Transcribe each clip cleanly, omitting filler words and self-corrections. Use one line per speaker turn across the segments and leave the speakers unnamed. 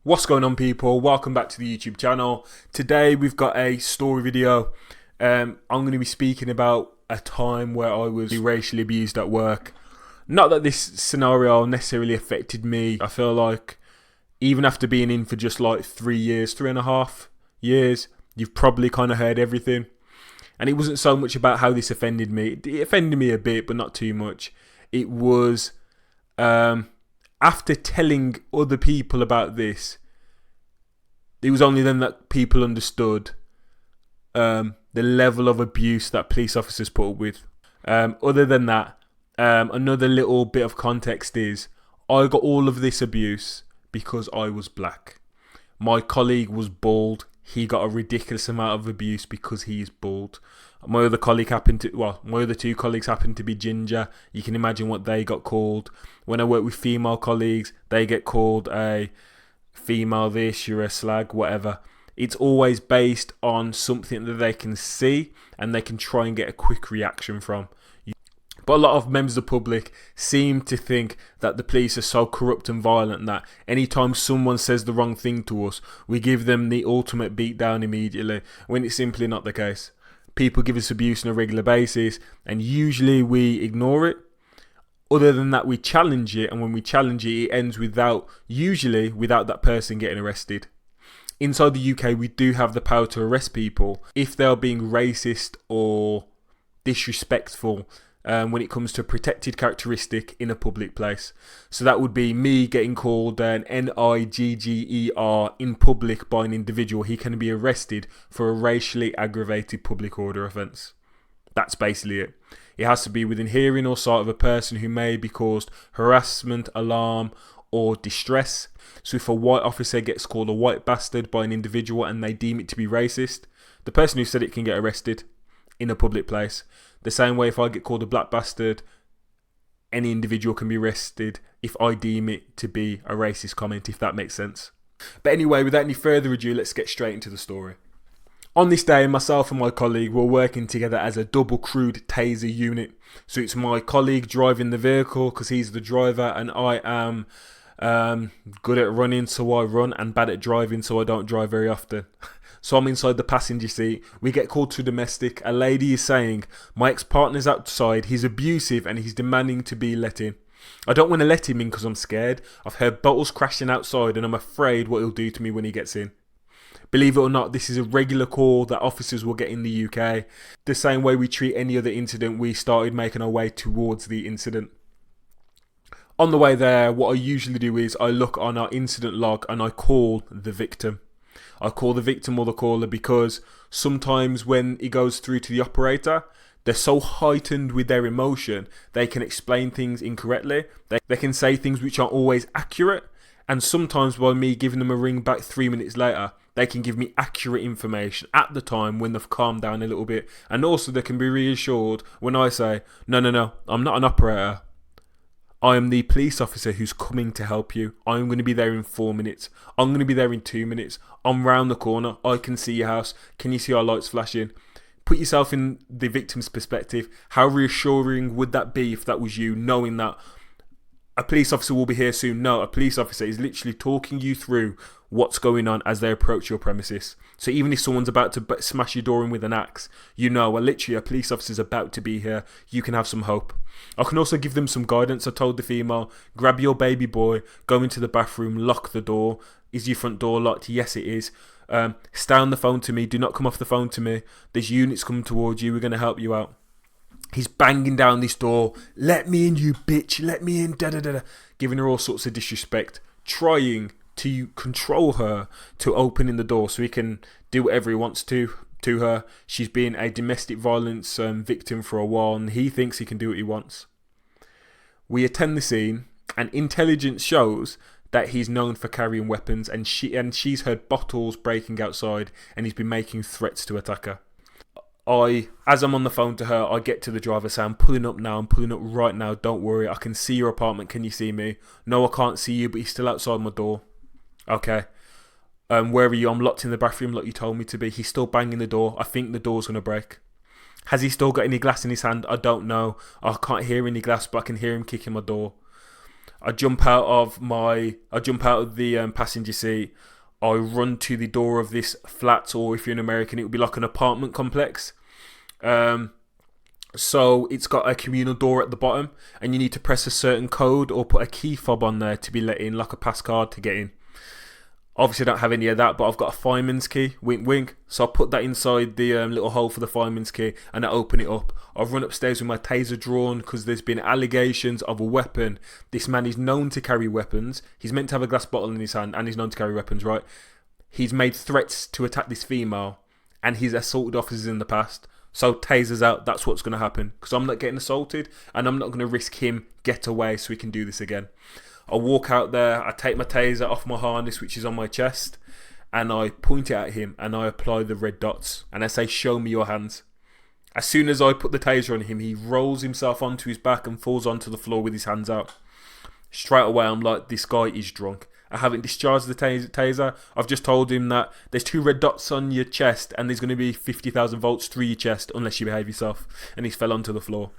What's going on, people? Welcome back to the YouTube channel. Today we've got a story video. I'm going to be speaking about a time where I was racially abused at work. Not that this scenario necessarily affected me. I feel like even after being in for just like 3 years, 3.5 years, you've probably kind of heard everything. And it wasn't so much about how this offended me. It offended me a bit, but not too much. It was after telling other people about this, it was only then that people understood the level of abuse that police officers put up with. Other than that, another little bit of context is I got all of this abuse because I was black. My colleague was bald. He got a ridiculous amount of abuse because he is bald. My other two colleagues happened to be ginger. You can imagine what they got called. When I work with female colleagues, they get called a female this, you're a slag, whatever. It's always based on something that they can see and they can try and get a quick reaction from. But a lot of members of the public seem to think that the police are so corrupt and violent that anytime someone says the wrong thing to us, we give them the ultimate beatdown immediately, when it's simply not the case. People give us abuse on a regular basis and usually we ignore it. Other than that, we challenge it, and when we challenge it, it ends usually without that person getting arrested. Inside the UK, we do have the power to arrest people if they are being racist or disrespectful when it comes to a protected characteristic in a public place. So that would be me getting called an Nigger in public by an individual. He can be arrested for a racially aggravated public order offence. That's basically it. It has to be within hearing or sight of a person who may be caused harassment, alarm, or distress. So if a white officer gets called a white bastard by an individual and they deem it to be racist, the person who said it can get arrested in a public place. The same way if I get called a black bastard, any individual can be arrested if I deem it to be a racist comment, if that makes sense. But anyway, without any further ado, let's get straight into the story. On this day, myself and my colleague were working together as a double crewed taser unit. So it's my colleague driving the vehicle because he's the driver, and I am good at running, so I run, and bad at driving, so I don't drive very often. So I'm inside the passenger seat. We get called to domestic. A lady is saying, my ex-partner's outside, he's abusive and he's demanding to be let in. I don't want to let him in because I'm scared. I've heard bottles crashing outside and I'm afraid what he'll do to me when he gets in. Believe it or not, this is a regular call that officers will get in the UK. The same way we treat any other incident, we started making our way towards the incident. On the way there, what I usually do is I look on our incident log and I call the victim. I call the victim or the caller because sometimes when it goes through to the operator, they're so heightened with their emotion, they can explain things incorrectly. They can say things which aren't always accurate. And sometimes by me giving them a ring back 3 minutes later, they can give me accurate information at the time when they've calmed down a little bit. And also they can be reassured when I say, no, I'm not an operator. I am the police officer who's coming to help you. I'm going to be there in 4 minutes. I'm going to be there in 2 minutes. I'm round the corner. I can see your house. Can you see our lights flashing? Put yourself in the victim's perspective. How reassuring would that be if that was you, knowing that a police officer will be here soon? No, a police officer is literally talking you through what's going on as they approach your premises. So even if someone's about to smash your door in with an axe, you know, literally a police officer's about to be here. You can have some hope. I can also give them some guidance. I told the female, grab your baby boy, go into the bathroom, lock the door. Is your front door locked? Yes, it is. Stay on the phone to me. Do not come off the phone to me. There's units coming towards you. We're going to help you out. He's banging down this door. Let me in, you bitch. Let me in. Da da da da. Giving her all sorts of disrespect. Trying to control her to opening the door so he can do whatever he wants to her. She's been a domestic violence victim for a while and he thinks he can do what he wants. We attend the scene and intelligence shows that he's known for carrying weapons, and she's heard bottles breaking outside and he's been making threats to attack her. As I'm on the phone to her, I get to the driver, say, I'm pulling up now, I'm pulling up right now, don't worry, I can see your apartment, can you see me? No, I can't see you, but he's still outside my door. Okay. Where are you? I'm locked in the bathroom like you told me to be. He's still banging the door. I think the door's going to break. Has he still got any glass in his hand? I don't know. I can't hear any glass, but I can hear him kicking my door. I jump out of the passenger seat. I run to the door of this flat, or if you're an American, it would be like an apartment complex. So it's got a communal door at the bottom, and you need to press a certain code or put a key fob on there to be let in, like a pass card to get in. Obviously, I don't have any of that, but I've got a fireman's key, wink wink. So I put that inside the little hole for the fireman's key, and I open it up. I run upstairs with my taser drawn because there's been allegations of a weapon. This man is known to carry weapons. He's meant to have a glass bottle in his hand, and he's known to carry weapons, right? He's made threats to attack this female, and he's assaulted officers in the past. So tasers out, that's what's going to happen, because I'm not getting assaulted, and I'm not going to risk him get away so we can do this again. I walk out there, I take my taser off my harness, which is on my chest, and I point it at him, and I apply the red dots, and I say, show me your hands. As soon as I put the taser on him, he rolls himself onto his back and falls onto the floor with his hands out. Straight away, I'm like, this guy is drunk. I haven't discharged the taser. I've just told him that there's 2 red dots on your chest, and there's going to be 50,000 volts through your chest unless you behave yourself. And he's fell onto the floor.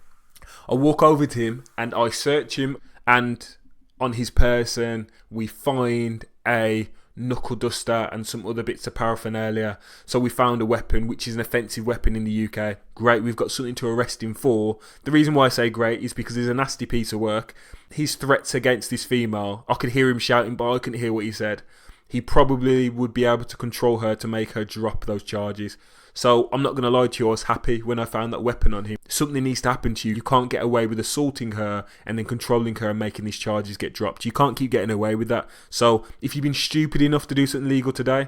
I walk over to him, and I search him, and on his person, we find a knuckle duster and some other bits of paraphernalia. So we found a weapon, which is an offensive weapon in the UK. Great, we've got something to arrest him for. The reason why I say great is because he's a nasty piece of work. His threats against this female, I could hear him shouting, but I couldn't hear what he said. He probably would be able to control her to make her drop those charges. So I'm not going to lie to you, I was happy when I found that weapon on him. Something needs to happen to you. You can't get away with assaulting her and then controlling her and making these charges get dropped. You can't keep getting away with that. So if you've been stupid enough to do something legal today,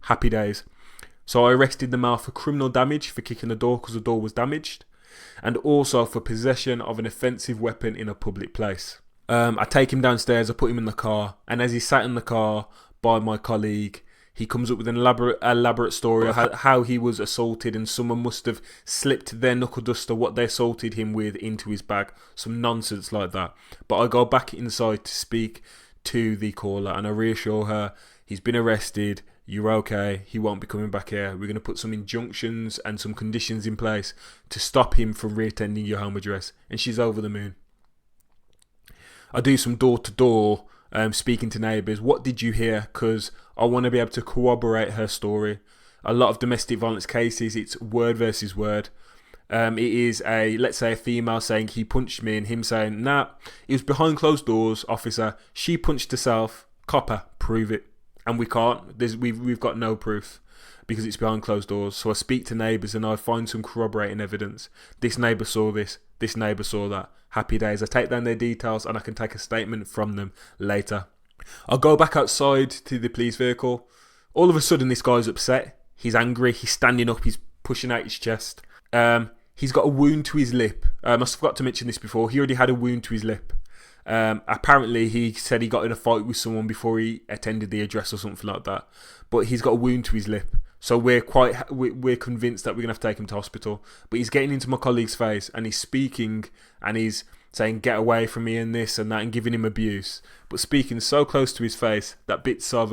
happy days. So I arrested the male for criminal damage for kicking the door because the door was damaged, and also for possession of an offensive weapon in a public place. I take him downstairs, I put him in the car, and as he sat in the car by my colleague, he comes up with an elaborate story of how he was assaulted, and someone must have slipped their knuckle duster, what they assaulted him with, into his bag. Some nonsense like that. But I go back inside to speak to the caller, and I reassure her, he's been arrested, you're okay, he won't be coming back here. We're going to put some injunctions and some conditions in place to stop him from reattending your home address. And she's over the moon. I do some door-to-door speaking to neighbours. What did you hear? Because I want to be able to corroborate her story. A lot of domestic violence cases, it's word versus word. It is let's say a female saying he punched me, and him saying, nah, it was behind closed doors, officer. She punched herself. Copper, prove it. And we can't. We've got no proof because it's behind closed doors. So I speak to neighbours and I find some corroborating evidence. This neighbour saw this. This neighbour saw that. Happy days. I take down their details and I can take a statement from them later. I'll go back outside to the police vehicle. All of a sudden, this guy's upset. He's angry. He's standing up. He's pushing out his chest. He's got a wound to his lip. I forgot to mention this before. He already had a wound to his lip. Apparently, he said he got in a fight with someone before he attended the address or something like that. But he's got a wound to his lip. So we're convinced that we're going to have to take him to hospital. But he's getting into my colleague's face and he's speaking and he's saying, get away from me and this and that, and giving him abuse. But speaking so close to his face that bits of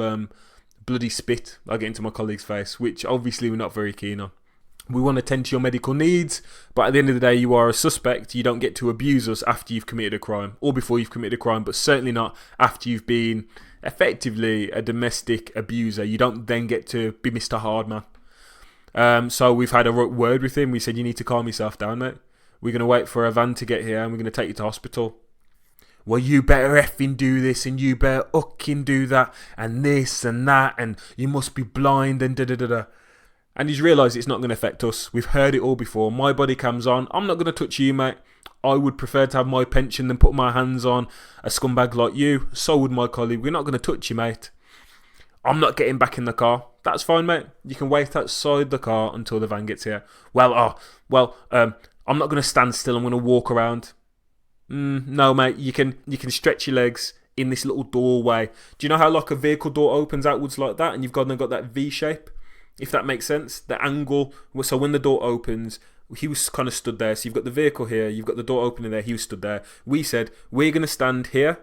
bloody spit are getting into my colleague's face, which obviously we're not very keen on. We want to tend to your medical needs, but at the end of the day, you are a suspect. You don't get to abuse us after you've committed a crime or before you've committed a crime, but certainly not after you've been effectively a domestic abuser. You don't then get to be Mr. Hardman. So we've had a word with him. We said, you need to calm yourself down, mate. We're going to wait for a van to get here and we're going to take you to hospital. Well, you better effing do this and you better fucking do that and this and that and you must be blind and da-da-da-da. And he's realised it's not going to affect us. We've heard it all before. My body cam's on. I'm not going to touch you, mate. I would prefer to have my pension than put my hands on a scumbag like you. So would my colleague. We're not going to touch you, mate. I'm not getting back in the car. That's fine, mate. You can wait outside the car until the van gets here. I'm not going to stand still. I'm going to walk around. No, mate. You can stretch your legs in this little doorway. Do you know how like a vehicle door opens outwards like that, and you've got that V shape? If that makes sense, the angle. So when the door opens, he was kind of stood there. So you've got the vehicle here, you've got the door opening there. He was stood there. We said we're going to stand here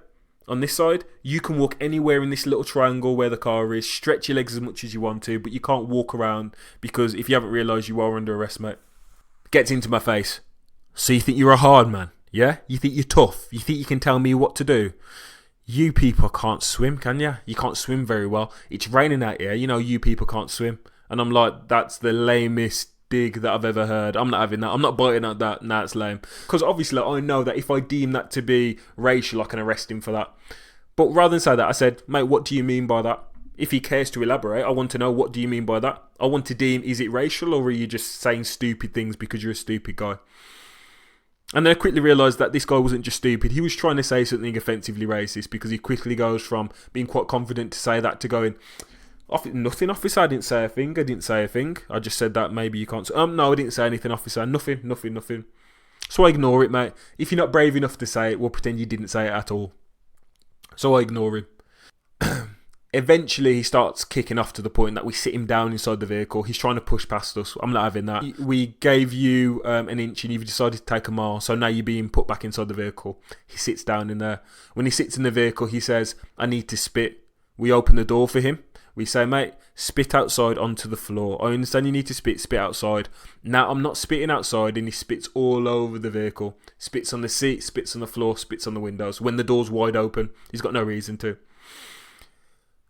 on this side. You can walk anywhere in this little triangle where the car is. Stretch your legs as much as you want to, but you can't walk around because if you haven't realised, you are under arrest, mate. Gets into my face. So you think you're a hard man? Yeah? You think you're tough? You think you can tell me what to do? You people can't swim, can you? You can't swim very well. It's raining out here. You know, you people can't swim. And I'm like, that's the lamest dig that I've ever heard. I'm not having that. I'm not biting at that. Nah, it's lame. Because obviously I know that if I deem that to be racial, I can arrest him for that. But rather than say that, I said, mate, what do you mean by that? If he cares to elaborate, I want to know, what do you mean by that? I want to deem, is it racial, or are you just saying stupid things because you're a stupid guy? And then I quickly realised that this guy wasn't just stupid. He was trying to say something offensively racist, because he quickly goes from being quite confident to say that to going, nothing, officer, I didn't say a thing. I just said that maybe you can't. No, I didn't say anything, officer. Nothing. So I ignore it, mate. If you're not brave enough to say it, we'll pretend you didn't say it at all. So I ignore him. Eventually, he starts kicking off to the point that we sit him down inside the vehicle. He's trying to push past us. I'm not having that. We gave you an inch and you've decided to take a mile, so now you're being put back inside the vehicle. He sits down in there. When he sits in the vehicle, he says, I need to spit. We open the door for him. We say, mate, spit outside onto the floor. I understand you need to spit outside. Now, I'm not spitting outside, and he spits all over the vehicle. Spits on the seat, spits on the floor, spits on the windows. When the door's wide open, he's got no reason to.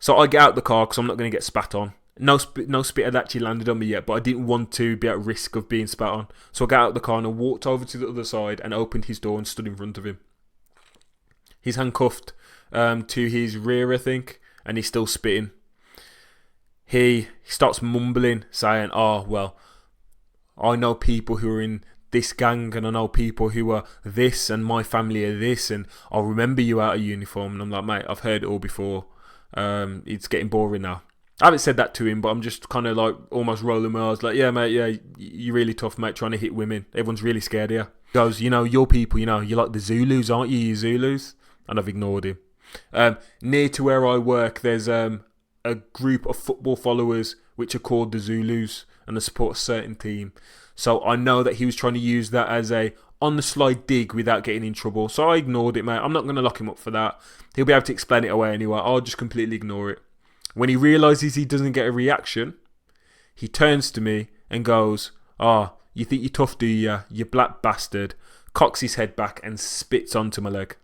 So I get out the car because I'm not going to get spat on. No spit had actually landed on me yet, but I didn't want to be at risk of being spat on. So I got out the car and I walked over to the other side and opened his door and stood in front of him. He's handcuffed to his rear, I think, and he's still spitting. He starts mumbling, saying, oh, well, I know people who are in this gang, and I know people who are this, and my family are this, and I'll remember you out of uniform. And I'm like, mate, I've heard it all before. It's getting boring now. I haven't said that to him, but I'm just kind of like almost rolling my eyes like, yeah, mate, yeah, you're really tough, mate, trying to hit women. Everyone's really scared of you. He goes, you know, your people, you know, you're like the Zulus, aren't you, you Zulus? And I've ignored him. Near to where I work, there's a group of football followers which are called the Zulus, and they support a certain team. So I know that he was trying to use that as a on-the-slide dig without getting in trouble. So I ignored it, mate. I'm not going to lock him up for that. He'll be able to explain it away anyway. I'll just completely ignore it. When he realises he doesn't get a reaction, he turns to me and goes, you think you're tough, do you, you black bastard? Cocks his head back and spits onto my leg.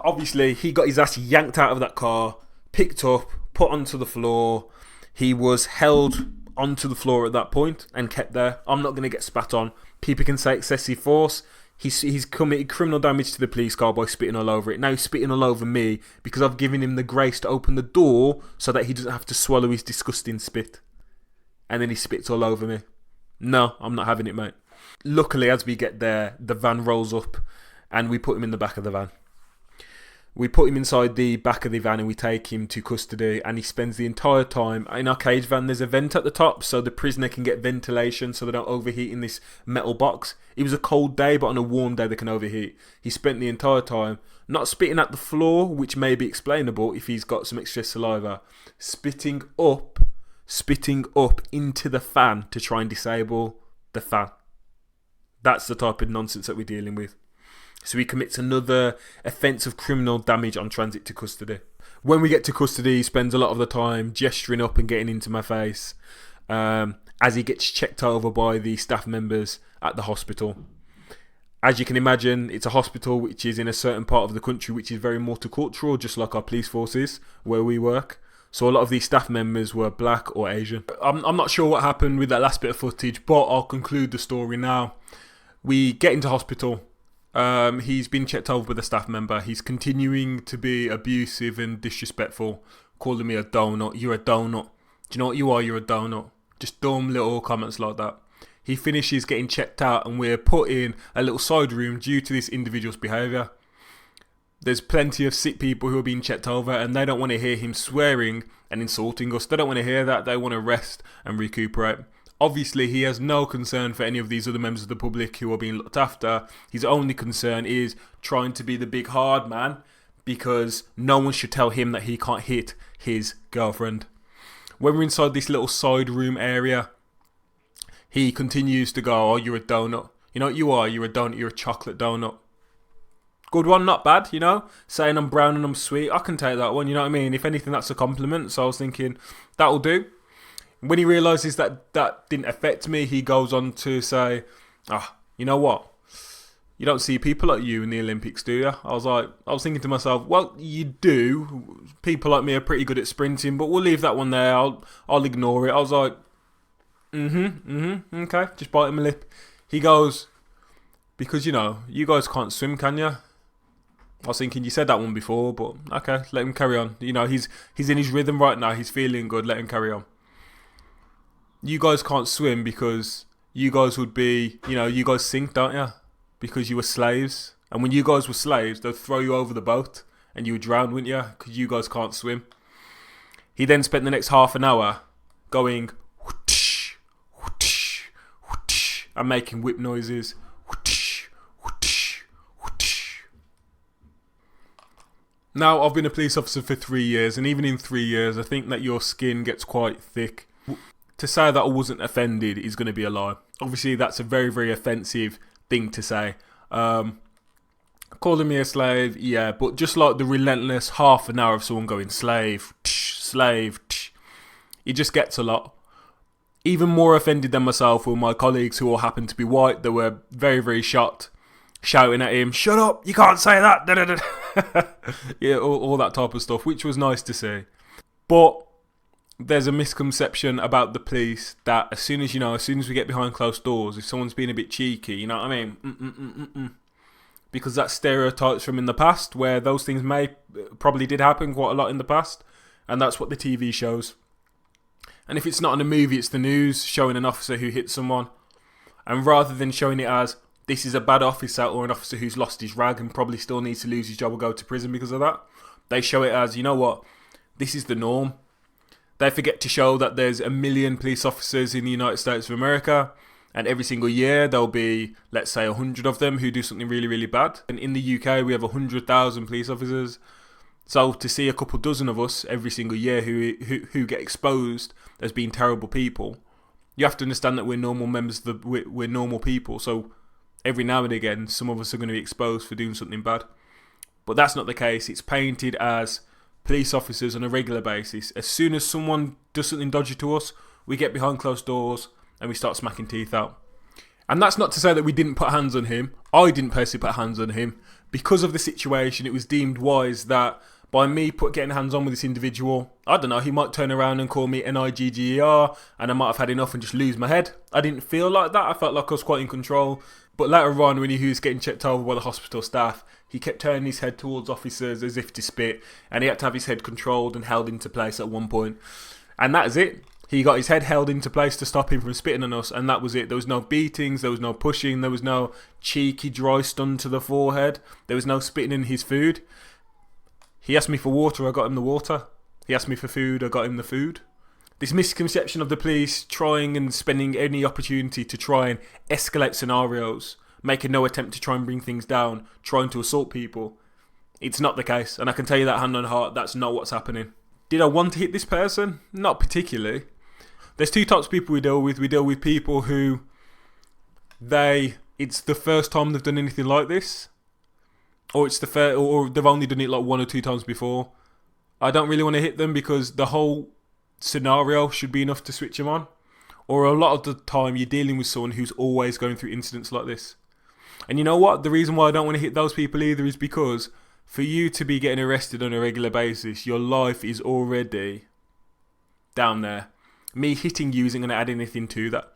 Obviously, he got his ass yanked out of that car, picked up, put onto the floor. He was held onto the floor at that point and kept there. I'm not going to get spat on. People can say excessive force. He's committed criminal damage to the police car by spitting all over it. Now he's spitting all over me because I've given him the grace to open the door so that he doesn't have to swallow his disgusting spit. And then he spits all over me. No, I'm not having it, mate. Luckily, as we get there, the van rolls up and we put him in the back of the van. We put him inside the back of the van and we take him to custody, and he spends the entire time in our cage van. There's a vent at the top so the prisoner can get ventilation so they don't overheat in this metal box. It was a cold day, but on a warm day they can overheat. He spent the entire time not spitting at the floor, which may be explainable if he's got some extra saliva, spitting up into the fan to try and disable the fan. That's the type of nonsense that we're dealing with. So he commits another offence of criminal damage on transit to custody. When we get to custody, he spends a lot of the time gesturing up and getting into my face as he gets checked over by the staff members at the hospital. As you can imagine, it's a hospital which is in a certain part of the country which is very multicultural, just like our police forces where we work. So a lot of these staff members were black or Asian. I'm not sure what happened with that last bit of footage, but I'll conclude the story now. We get into hospital. He's been checked over with a staff member. He's continuing to be abusive and disrespectful, calling me a donut. You're a donut. Do you know what you are? You're a donut. Just dumb little comments like that. He finishes getting checked out and we're put in a little side room due to this individual's behaviour. There's plenty of sick people who are being checked over and they don't want to hear him swearing and insulting us. They don't want to hear that. They want to rest and recuperate. Obviously, he has no concern for any of these other members of the public who are being looked after. His only concern is trying to be the big hard man because no one should tell him that he can't hit his girlfriend. When we're inside this little side room area, he continues to go, oh, you're a donut. You know what you are? You're a donut. You're a chocolate donut. Good one, not bad, you know? Saying I'm brown and I'm sweet, I can take that one, you know what I mean? If anything, that's a compliment. So I was thinking, that'll do. When he realises that that didn't affect me, he goes on to say, you know what? You don't see people like you in the Olympics, do you? I was thinking to myself, well, you do. People like me are pretty good at sprinting, but we'll leave that one there. I'll ignore it. I was like, okay, just biting my lip. He goes, because, you guys can't swim, can you? I was thinking, you said that one before, but okay, let him carry on. He's in his rhythm right now. He's feeling good. Let him carry on. You guys can't swim because you guys would be, you guys sink, don't you? Because you were slaves. And when you guys were slaves, they'd throw you over the boat and you would drown, wouldn't you? Because you guys can't swim. He then spent the next half an hour going whoosh, whoosh, whoosh, and making whip noises. Whoosh, whoosh, whoosh. Now, I've been a police officer for 3 years, and even in 3 years, I think that your skin gets quite thick. To say that I wasn't offended is going to be a lie. Obviously, that's a very, very offensive thing to say. Calling me a slave, yeah, but just like the relentless half an hour of someone going slave, slave, it just gets a lot. Even more offended than myself were my colleagues who all happened to be white. They were very, very shocked, shouting at him, "Shut up, you can't say that." Yeah, all that type of stuff, which was nice to see. But there's a misconception about the police that as soon as we get behind closed doors, if someone's being a bit cheeky, you know what I mean? Because that's stereotypes from in the past where those things probably did happen quite a lot in the past, and that's what the TV shows. And if it's not in a movie, it's the news showing an officer who hit someone. And rather than showing it as, this is a bad officer or an officer who's lost his rag and probably still needs to lose his job or go to prison because of that, they show it as, you know what, this is the norm. They forget to show that there's 1 million police officers in the United States of America, and every single year there'll be, let's say, 100 of them who do something really, really bad. And in the UK, we have 100,000 police officers. So to see a couple dozen of us every single year who get exposed as being terrible people, you have to understand that we're normal members. We're normal people. So every now and again, some of us are going to be exposed for doing something bad. But that's not the case. It's painted as police officers on a regular basis. As soon as someone does something dodgy to us, we get behind closed doors and we start smacking teeth out. And that's not to say that we didn't put hands on him. I didn't personally put hands on him. Because of the situation, it was deemed wise that by me getting hands on with this individual, I don't know, he might turn around and call me NIGGER and I might have had enough and just lose my head. I didn't feel like that. I felt like I was quite in control. But later on, when he was getting checked over by the hospital staff, he kept turning his head towards officers as if to spit, and he had to have his head controlled and held into place at one point. And that is it. He got his head held into place to stop him from spitting on us, and that was it. There was no beatings, there was no pushing, there was no cheeky dry stun to the forehead, there was no spitting in his food. He asked me for water, I got him the water. He asked me for food, I got him the food. This misconception of the police trying and spending any opportunity to try and escalate scenarios, making no attempt to try and bring things down, trying to assault people. It's not the case, and I can tell you that hand on heart, that's not what's happening. Did I want to hit this person? Not particularly. There's two types of people we deal with. We deal with people who it's the first time they've done anything like this, or or they've only done it like 1 or 2 times before. I don't really want to hit them because the whole scenario should be enough to switch them on. Or a lot of the time you're dealing with someone who's always going through incidents like this. And you know what? The reason why I don't want to hit those people either is because for you to be getting arrested on a regular basis, your life is already down there. Me hitting you isn't going to add anything to that.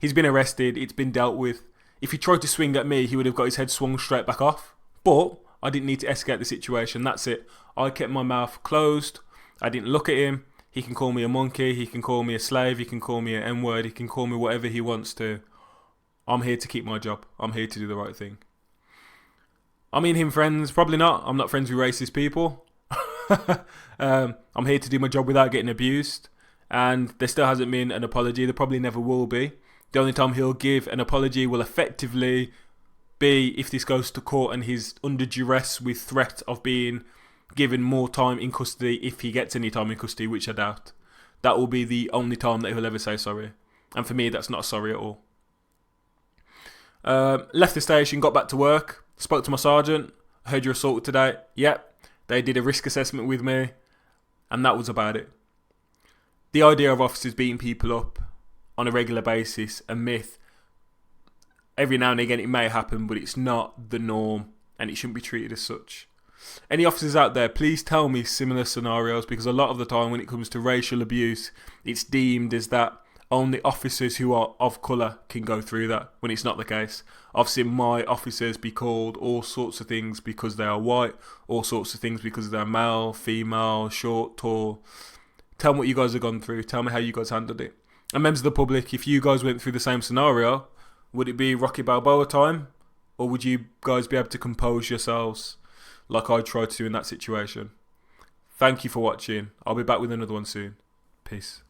He's been arrested, it's been dealt with. If he tried to swing at me, he would have got his head swung straight back off. But I didn't need to escalate the situation, that's it. I kept my mouth closed, I didn't look at him. He can call me a monkey, he can call me a slave, he can call me an N-word, he can call me whatever he wants to. I'm here to keep my job. I'm here to do the right thing. I mean him friends? Probably not. I'm not friends with racist people. I'm here to do my job without getting abused. And there still hasn't been an apology. There probably never will be. The only time he'll give an apology will effectively be if this goes to court and he's under duress with threat of being given more time in custody if he gets any time in custody, which I doubt. That will be the only time that he'll ever say sorry. And for me, that's not sorry at all. Left the station, got back to work, spoke to my sergeant. I heard you're assaulted today. Yep. They did a risk assessment with me. And that was about it. the idea of officers beating people up on a regular basis, a myth. Every now and again it may happen, but it's not the norm and it shouldn't be treated as such. Any officers out there, please tell me similar scenarios, because a lot of the time when it comes to racial abuse, it's deemed as that only officers who are of colour can go through that, when it's not the case. I've seen my officers be called all sorts of things because they are white, all sorts of things because they're male, female, short, tall. Tell me what you guys have gone through. Tell me how you guys handled it. And members of the public, if you guys went through the same scenario, would it be Rocky Balboa time? Or would you guys be able to compose yourselves like I tried to in that situation? Thank you for watching. I'll be back with another one soon. Peace.